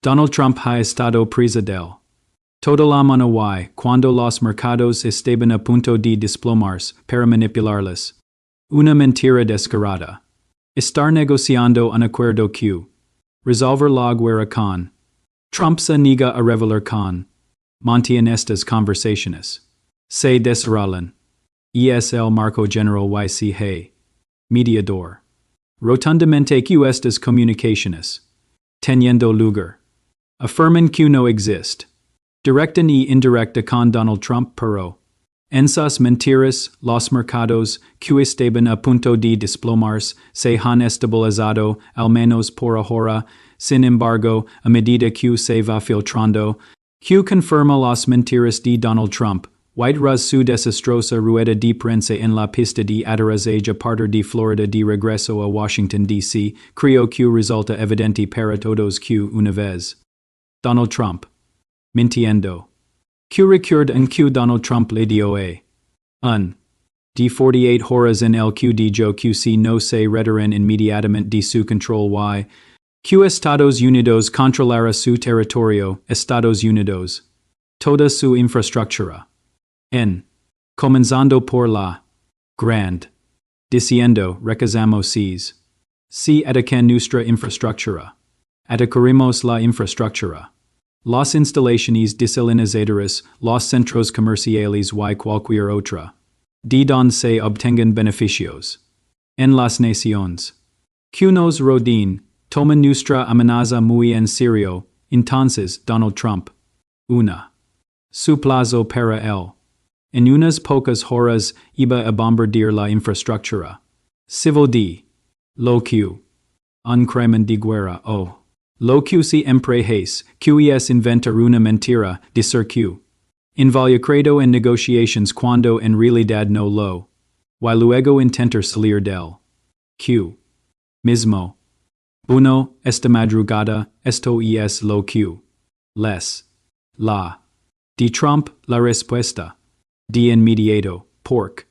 Donald Trump ha estado presidente. Toda la mano y, cuando los mercados estaban a punto de desplomarse, para manipularles. Una mentira descarada. Estar negociando un acuerdo que resolver la guerra con. Trump se niega a revelar con. Mantiene estas conversaciones. Se desarrollan. Es el marco general YCH. Mediador. Rotundamente que estas comunicaciones. Teniendo lugar. Afirman que no existe. Directa ni indirecta con Donald Trump pero. Esas mentiras, los mercados, que estaban a punto de desplomarse, se han estabilizado, al menos por ahora, sin embargo, a medida que se va filtrando, que confirma las mentiras de Donald Trump, White Rose su desastrosa rueda de prensa en la pista de aterrizaje a partir de Florida de regreso a Washington, D.C., creo que resulta evidente para todos que una vez. Donald Trump. Mintiendo. Que recuerda en que Donald Trump le dio a. De 48 horas en el que dijo que si no se retiran inmediatamente de su control y. Que Estados Unidos controlara su territorio, Estados Unidos. Toda su infraestructura. Comenzando por la. Grand. Diciendo, recazamos si atacan nuestra infraestructura. Atacaremos la infraestructura. Las instalaciones desalinizadoras, los centros comerciales y cualquier otra. De donde se obtengan beneficios. En las naciones. Que nos rodean, toman nuestra amenaza muy en serio, entonces Donald Trump. Una. Su plazo para él. En unas pocas horas iba a bombardear la infraestructura. Civil de. Lo que. Un crimen de guerra o. Lo que siempre es, que es inventar una mentira, decir que. Involucrado en negociations cuando en realidad no lo. Y luego intentar salir del. Que. Mismo. Uno, esta madrugada, esto es lo que. Les. La. De Trump, la respuesta. De inmediato, porque.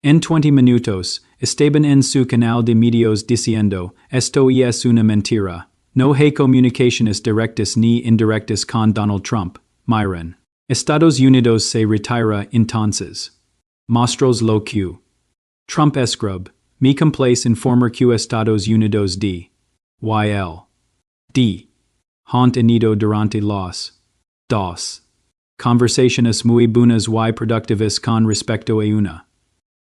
En 20 minutos, estaban en su canal de medios diciendo, esto es una mentira. No hay comunicaciones directas ni indirectas con Donald Trump, miren. Estados Unidos se retira entonces. Mostros lo que. Trump escribe, me complace informar que Estados Unidos de. YL. D. Hont enido durante los. Dos. Conversaciones muy buenas y productivas con respecto a una.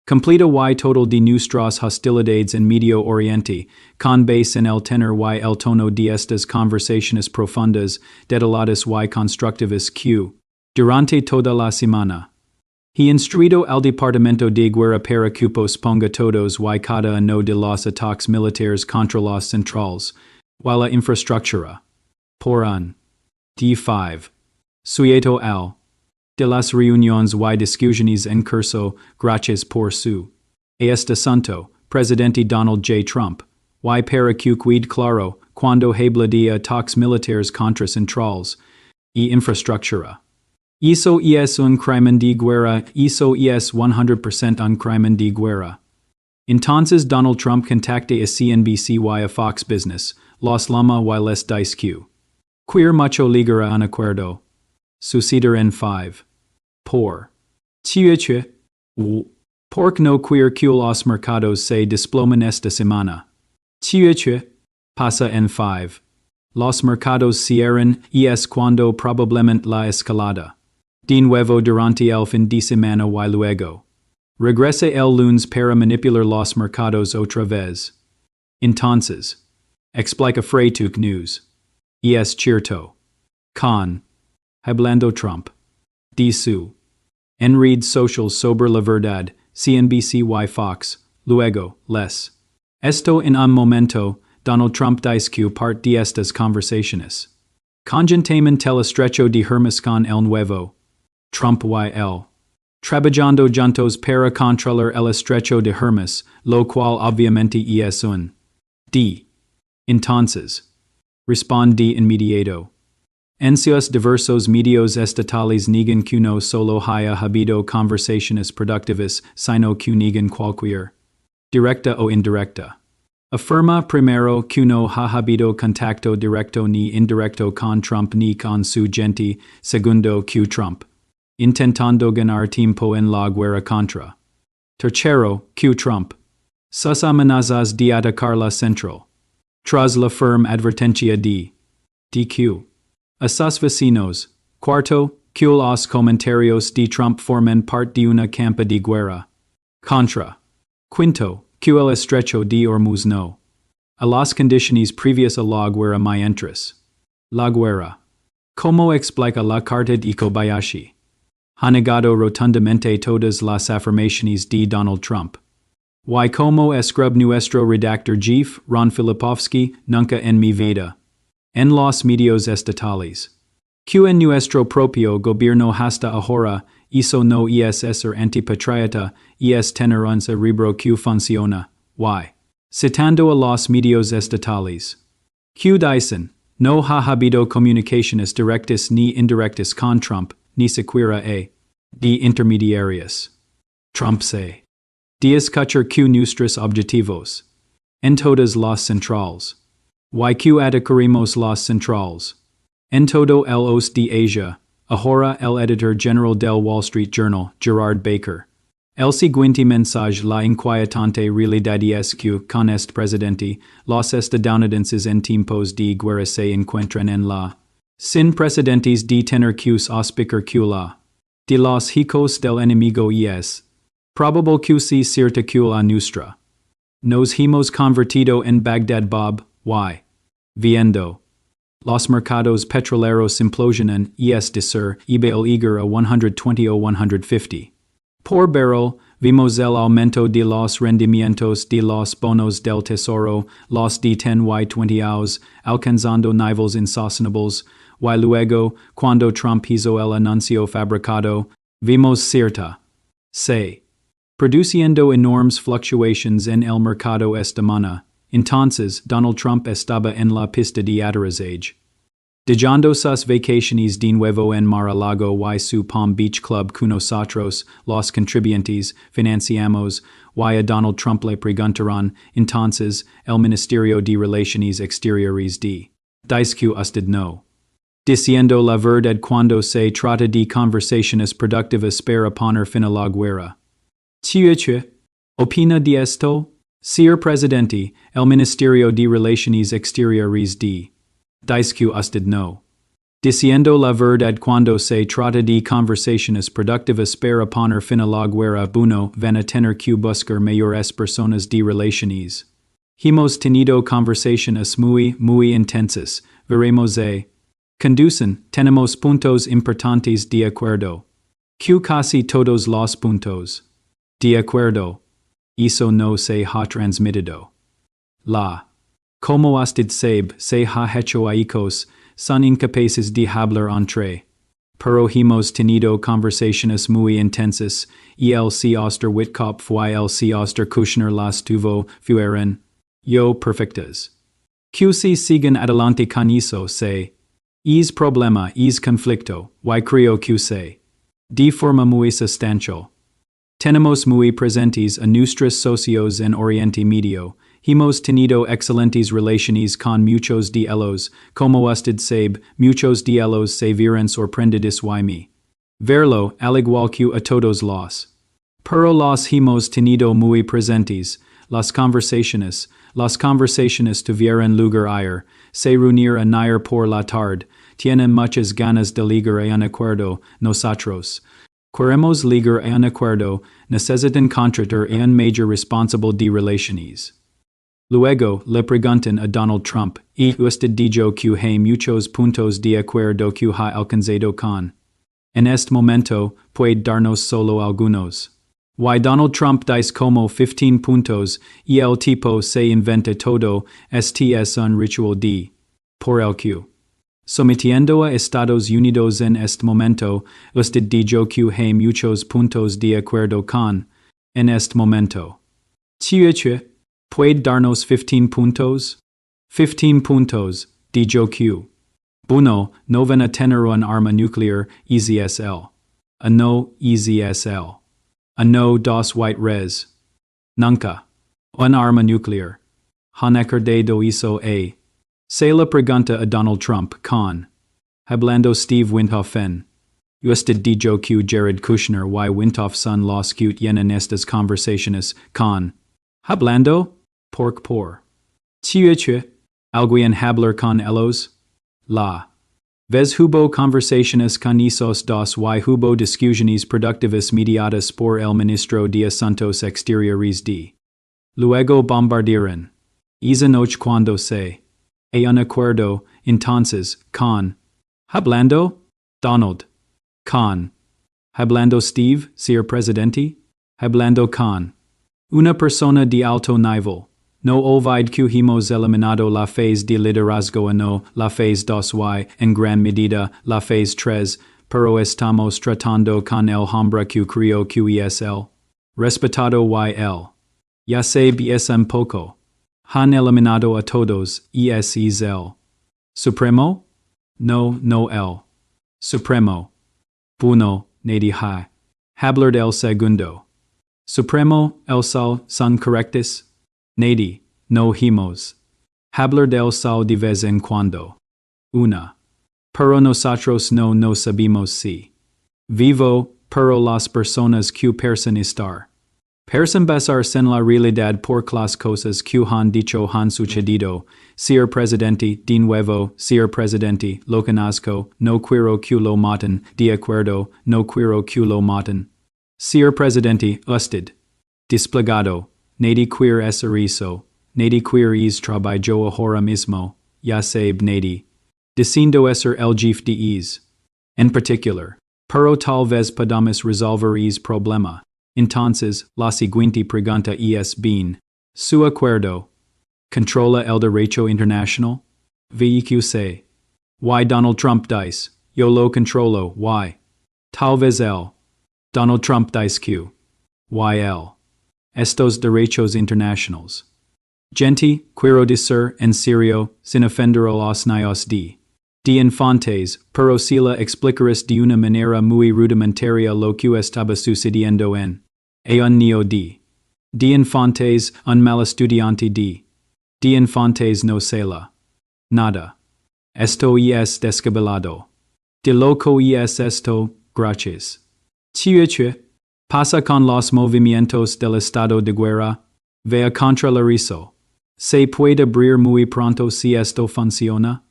Completa y total de nuestras hostilidades en Medio Oriente, con base en el tenor y el tono de estas conversaciones profundas, detalladas y constructivas que, durante toda la semana, he instruido al Departamento de Guerra para que posponga todos y cada uno de los ataques militares contra las centrales, y la infraestructura. Por un. D5. Sujeto al. De las reuniones y discusiones en curso, gracias por su. Este asunto, Presidente Donald J. Trump, y para que quede claro, cuando habla de ataques militares contra centrales y infraestructura. Eso es un crimen de guerra, eso es 100% un crimen de guerra. Entonces Donald Trump contacta a CNBC y a Fox Business, los llama y les dice que. Queer mucho ligar a un acuerdo. Suceder en 5. Por. Tieche. Porque no queer que los mercados se desploman esta semana. Tieche. Pasa en 5. Los mercados cierran es cuando probablemente la escalada. De nuevo durante el fin de semana y luego. Regresa el lunes para manipular los mercados otra vez. Entonces. Explica Freituch News. Es cierto. Con. Hablando Trump. De su. En redes sociales sobre la verdad, CNBC y Fox, luego, les. Esto en un momento, Donald Trump dice que parte de estas conversaciones. Conjuntamente el estrecho de Hermes con el nuevo. Trump y él. Trabajando juntos para controlar el estrecho de Hermes, lo cual obviamente es un. D. Entonces. Responde inmediato. En sus diversos medios estatales niegan que no solo haya habido conversaciones productivas, sino que niegan cualquier. Directa o indirecta. Afirma primero que no ha habido contacto directo ni indirecto con Trump ni con su gente, segundo que Trump, intentando ganar tiempo en la guerra contra. Tercero, que Trump, sus amenazas de atacar la central, tras la firme advertencia de DQ. A sus vecinos. Cuarto, que los comentarios de Trump formen parte de una campa de guerra contra. Quinto, que el estrecho de Hormuz no. A las condiciones previas a la guerra mientras. La guerra. ¿Cómo explica la carta de Kobayashi? Ha negado rotundamente todas las afirmaciones de Donald Trump. Y como escribe nuestro redactor jefe, Ron Filipovsky, nunca en mi vida. En los medios estatales. Que en nuestro propio gobierno hasta ahora, eso no es ser antipatriota, es tener un cerebro que funciona. Y. Citando a los medios estatales. Que dicen, no ha habido comunicaciones directas ni indirectas con Trump, ni siquiera de intermediarios. Trump se. De escuchar que nuestros objetivos. En todas las centrales. Y que atacaremos las centrales. En todo el oeste de Asia, ahora el editor general del Wall Street Journal, Gerard Baker. El siguiente mensaje la inquietante realidad es que, con este presidente, los estadounidenses en tiempos de guerra se encuentran en la sin precedentes de tener que auspicar que la de los hijos del enemigo es probable que se cierta que la nuestra. Nos hemos convertido en Bagdad Bob, y viendo. Los mercados petroleros implosionan es decir, el llegar a 120 o 150. Por barrel, vimos el aumento de los rendimientos de los bonos del tesoro, los de 10 y 20 años, alcanzando niveles insostenibles, y luego, cuando Trump hizo el anuncio fabricado, vimos cierta se produciendo enormes fluctuations en el mercado esta semana. Entonces, Donald Trump estaba en la pista de aterrizaje. Dejando sus vacaciones de nuevo en Mar-a-Lago y su Palm Beach Club con nosotros, los contribuyentes, financiamos, y a Donald Trump le preguntaron, entonces, el Ministerio de Relaciones Exteriores dice que usted no. Diciendo la verdad cuando se trata de conversaciones productivas para poner fin a la guerra. ¿Qué opina de esto? Señor Presidente, el Ministerio de Relaciones Exteriores dice que usted no. Diciendo la verdad cuando se trata de conversaciones productivas para poner fin a la guerra bueno van a tener que buscar mayores personas de relaciones. Hemos tenido conversaciones muy intensas, veremos conducen, tenemos puntos importantes de acuerdo. Que casi todos los puntos de acuerdo. Eso no se ha transmitido. Como usted sabe, se ha hecho hijos, son incapaces de hablar entre. Pero hemos tenido conversaciones muy intensas, y el si Osterwitkopf y el si Osterkushner las tuvo, fueron, perfectas. Que si siguen adelante con eso es problema, es conflicto, y creo que se. De forma muy sustancial. Tenemos muy presentes a nuestros socios en Oriente Medio, hemos tenido excelentes relaciones con muchos de ellos, como usted sabe, muchos de ellos se vieron sorprendidos y me. Verlo, al igual que a todos los. Pero los hemos tenido muy presentes, las conversaciones tuvieron lugar ayer, se reunir ayer por la tarde, tienen muchas ganas de ligar a un acuerdo, nosotros. Queremos ligar a un acuerdo, necesitan contratar a un major responsable de relaciones. Luego, le preguntan a Donald Trump, y usted dijo que hay muchos puntos de acuerdo que ha alcanzado con. En este momento, puede darnos solo algunos. Y Donald Trump dice como 15 puntos, y el tipo se inventa todo, este es un ritual de. Por el que. Sometiendo a Estados Unidos en este momento, usted dijo que hay muchos puntos de acuerdo con. En este momento. ¿Qué? ¿Puede darnos 15 puntos? 15 puntos, dijo que. Bueno, no van a tener un arma nuclear, EZSL. A no, EZSL. A no dos white res. Nunca. Un arma nuclear. acordado hizo a. Se la pregunta a Donald Trump, con. Hablando Steve Windhoffen. Usted dijo que Jared Kushner y Windhoff son los que tienen estas conversaciones, con. Hablando? Por. Tieche. Alguien hablar con ellos? La. Vez hubo conversaciones con esos dos y hubo discusiones productivas mediadas por el ministro de Asuntos Exteriores de. Luego bombardearon. Esa noche cuando se. Un acuerdo, entonces, con. Hablando? Donald. Con. Hablando Steve, Sr. Presidente? Hablando con. Una persona de alto nivel. No olvide que hemos eliminado la phase de liderazgo no, la phase 2 y, en gran medida, la phase 3, pero estamos tratando con el hombre que creo que es el. Respetado y el. Ya se un poco. Han eliminado a todos, es el. Supremo? No el. Supremo. Bueno, nadie ha. Hablar del segundo. Supremo, el sal, son correctos? Nadie, no hemos. Hablar del sal de vez en cuando. Una. Pero nosotros no sabemos si. Vivo, pero las personas que parecen estar. Parecen besar en la realidad por las cosas que han dicho han sucedido. Sr. Presidente, de nuevo, Sr. Presidente, lo conozco, no quiero que lo maten, de acuerdo, no quiero que lo maten. Sr. Presidente, usted. Desplegado. Nadie quiere hacer eso. Nadie quiere es trabajo ahora mismo. Ya sabe nadie. Diciendo ser el jefe de es. En particular. Pero tal vez podamos resolver es problema. Entonces, la siguiente pregunta es bien. Su acuerdo. ¿Controla el derecho internacional? VEQ. Why Donald Trump dice. Yo lo controlo. Why? Tal vez él. Donald Trump dice que. Why él. Estos derechos internacionales. Gente, quiero decir en serio, sin ofender a los niños de infantes, pero si la explicaris de una manera muy rudimentaria lo que estaba sucediendo en. Un niño de infantes, un mal estudiante de infantes no se la. Nada. Esto es descabellado. De loco es esto, gracias. Tieche. Pasa con los movimientos del estado de guerra. Vea contra la riso. Se puede abrir muy pronto si esto funciona.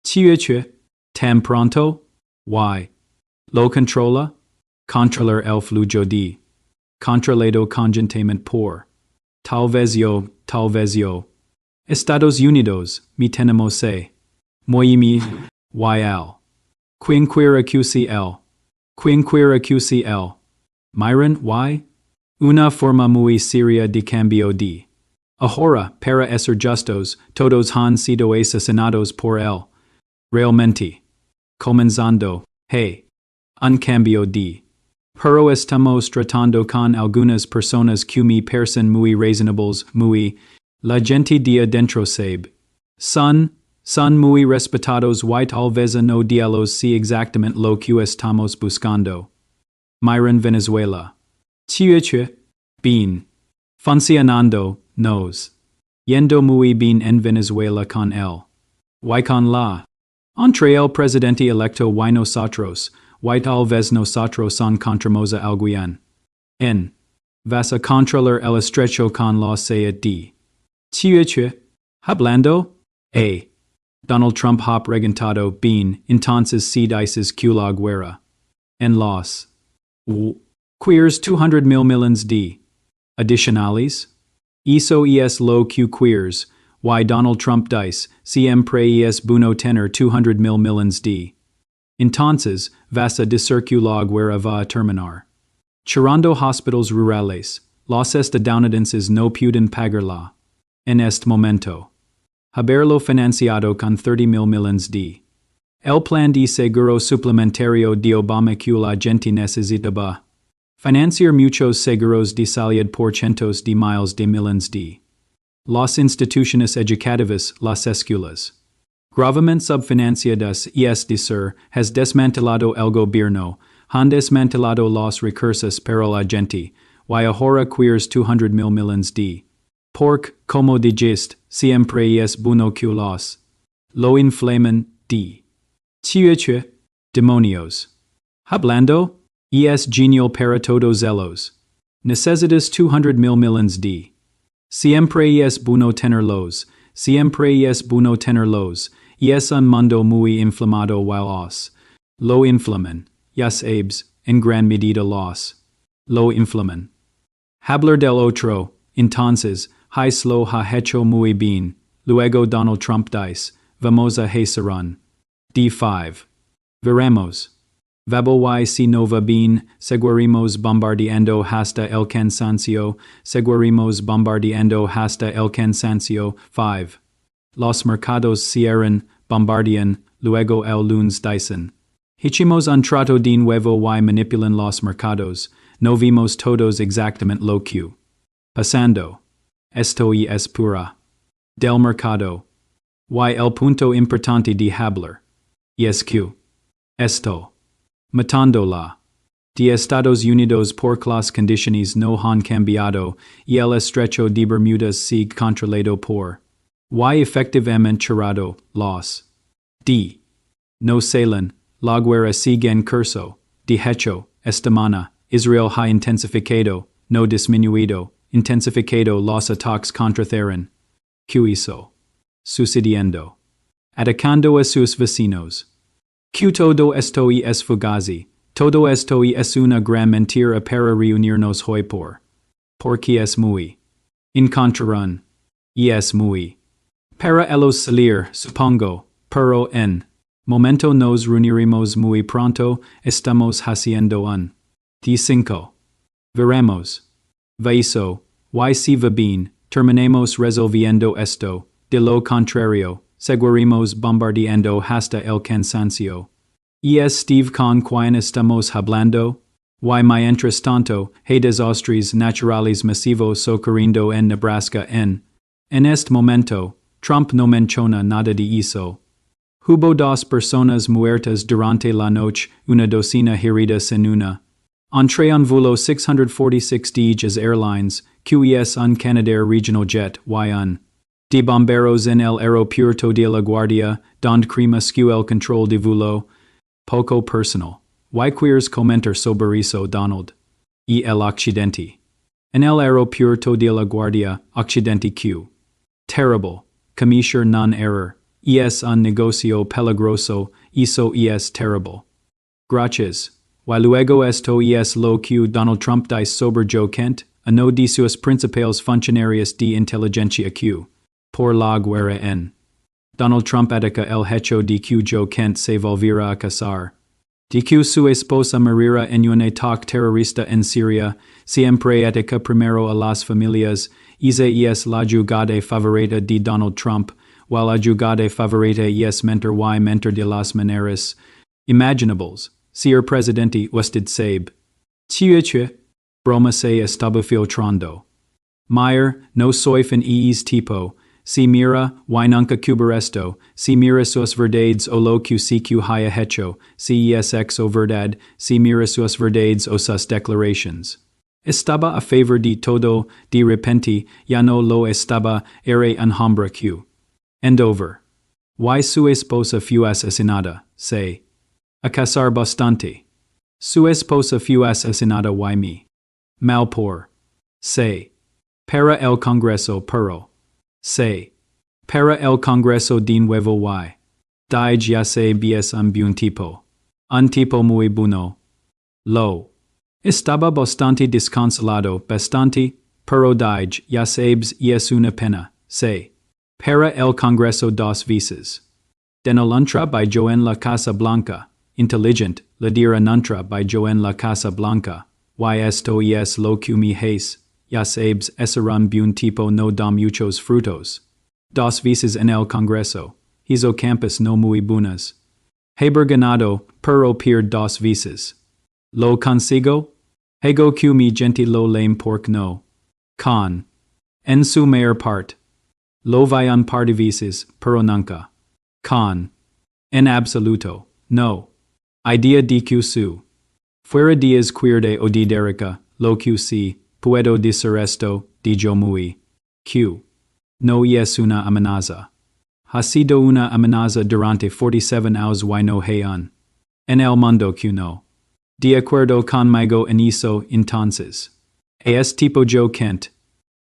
Tieche. Tan pronto? Why? Lo controla? Controlar el flujo de. Controlado conjuntamente por. Tal vez yo. Estados Unidos, mi tenemos se. Muy al. Quinquira QCL. Myron, why? Una forma muy seria de cambio de. Ahora, para ser justos, todos han sido asesinados por él. Realmente. Comenzando, hey. Un cambio de. Pero estamos tratando con algunas personas que me parecen muy razonables, muy. La gente de adentro sabe. Son muy respetados y tal vez no diálogos si exactamente lo que estamos buscando. Myron Venezuela. Tieche. Bien. Funcionando, nos. Yendo muy bien en Venezuela con él. Y con la. Entre el presidente electo y nosotros, y tal vez nosotros son contramos a alguien. En. Vas a controlar el estrecho con la CED. Tieche. Hablando? Donald Trump hop regentado bien, entonces si dices que la guerra. En los. Queers 200 mil millions de. Adicionales? Eso es lo que queers, y Donald Trump dice, siempre es bueno tener 200 mil millions de. Entonces, vas a decir que la guerra va a terminar. Cerrando hospitals rurales, los estadounidenses no pueden pagarla. En este momento. Haberlo financiado con 30 mil millions de. El plan de seguro suplementario de Obama que la gente necesitaba. Financiar muchos seguros de salud por cientos de miles de millones de. Las instituciones educativas, las escuelas. Gravemente subfinanciadas, es decir, has desmantelado el gobierno, han desmantelado los recursos para la gente, y ahora queers 200 mil millions de. Pork, como digest, siempre es bueno que los. Lo inflamen, d. Chiueche, demonios. Hablando, es genial para todos ellos. Necesitas 200,000 millions d. Siempre es bueno tenerlos, siempre es bueno tenerlos, y es un mundo muy inflamado while os. Lo inflaman, ya sabes, en gran medida los. Lo inflaman. Hablar del otro, entonces, lo ha hecho muy bien, luego Donald Trump dice, vamos a hacer D5. Veremos. Vabo y si no va bien, seguiremos bombardeando hasta el cansancio, seguiremos bombardeando hasta el cansancio. 5. Los mercados cierran, bombardean, luego el lunes dicen. Hicimos un trato de nuevo y manipulan los mercados, no vimos todos exactamente lo que. Pasando. Esto y es pura. Del mercado. Y el punto importante de hablar. Y es que. Esto. Matándola. De Estados Unidos por las condiciones no han cambiado, y el estrecho de Bermudas sigue controlado por. Y efectivamente cerrado, los. D. No salen, la guerra sigue en curso, de hecho, esta semana, Israel ha intensificado, no disminuido, intensificado los ataques contra Tehran. ¿Qué hizo? Sucediendo. Atacando a sus vecinos. Que todo esto y es fugazi, todo esto y es una gran mentira para reunirnos hoy porque es muy. Encontrarán. Y es muy. Para ellos salir, supongo, pero en. Momento nos reuniremos muy pronto, estamos haciendo un. D5. Veremos. Vaiso, y si va bien, terminemos resolviendo esto, de lo contrario, seguiremos bombardeando hasta el cansancio. ¿Y es Steve con quien estamos hablando? Y mientras tanto, hay desastres naturales masivos ocurriendo en Nebraska en este momento, Trump no menciona nada de eso. Hubo 2 personas muertas durante la noche, una docena heridas en una. Entre un vuelo 646 de Airlines, QES un Canadair Regional Jet, y un. De bomberos en el aeropuerto de la Guardia, donde cremas que el control de vuelo. Poco personal. Y queers comentar sobre eso Donald. Y el accidente. En el aeropuerto de la Guardia, accidente Q. Terrible. Commissioner non error. Es un negocio peligroso, eso es terrible. Gracias. Y luego esto es lo que Donald Trump dice sobre Joe Kent, uno de sus principales funcionarios de inteligencia Q. Por la guerra en. Donald Trump ataca el hecho de que Joe Kent se volviera a casar. De que su esposa morirá en un ataque terrorista en Siria, siempre ataca primero a las familias, esa es la jugada favorita de Donald Trump, while la jugada favorita es mentir y mentir de las maneras imaginables. Señor presidente, usted sabe. Chiueche, broma se estaba filtrando. Meyer, no soy fan tipo. Si mira, y nunca cubrir esto, si mira sus verdades o lo que CQ haya hecho, si es ex o verdad, si mira sus verdades o sus declarations. Estaba a favor de todo, de repente, ya no lo estaba, era un hombre Q. Endover. Y su esposa fue asesinada, se. A casar bastante. Su esposa fue asesinada y me. Mal por. Se. Para el Congreso pero. Se. Para el Congreso de nuevo y. Dije ya se es un buen tipo. Un tipo muy bueno. Lo. Estaba bastante desconsolado, bastante, pero dije ya sabes es una pena, se. Para el Congreso 2 veces. Den el entra by Joe en la Casa Blanca. Intelligent, la dira nuntra by Joe en la Casa Blanca. Y esto es lo que me hace. Ya sabes, un buen tipo no da muchos frutos. 2 veces en el Congreso. Hizo campus no muy buenas. Haber ganado, pero pierd 2 veces. Lo consigo? Hago que mi gente lo lame pork no. Con. En su mayor part. Lo vi un par de veces, pero nunca. Con. En absoluto, no. Idea de que su. Fuera días queerde o de Derica, lo que si. Puedo decir esto, de yo muy. Q. No es una amenaza. Ha sido una amenaza durante 47 años y no hay en el mundo que no. De acuerdo conmigo en eso entonces. Es tipo yo Kent,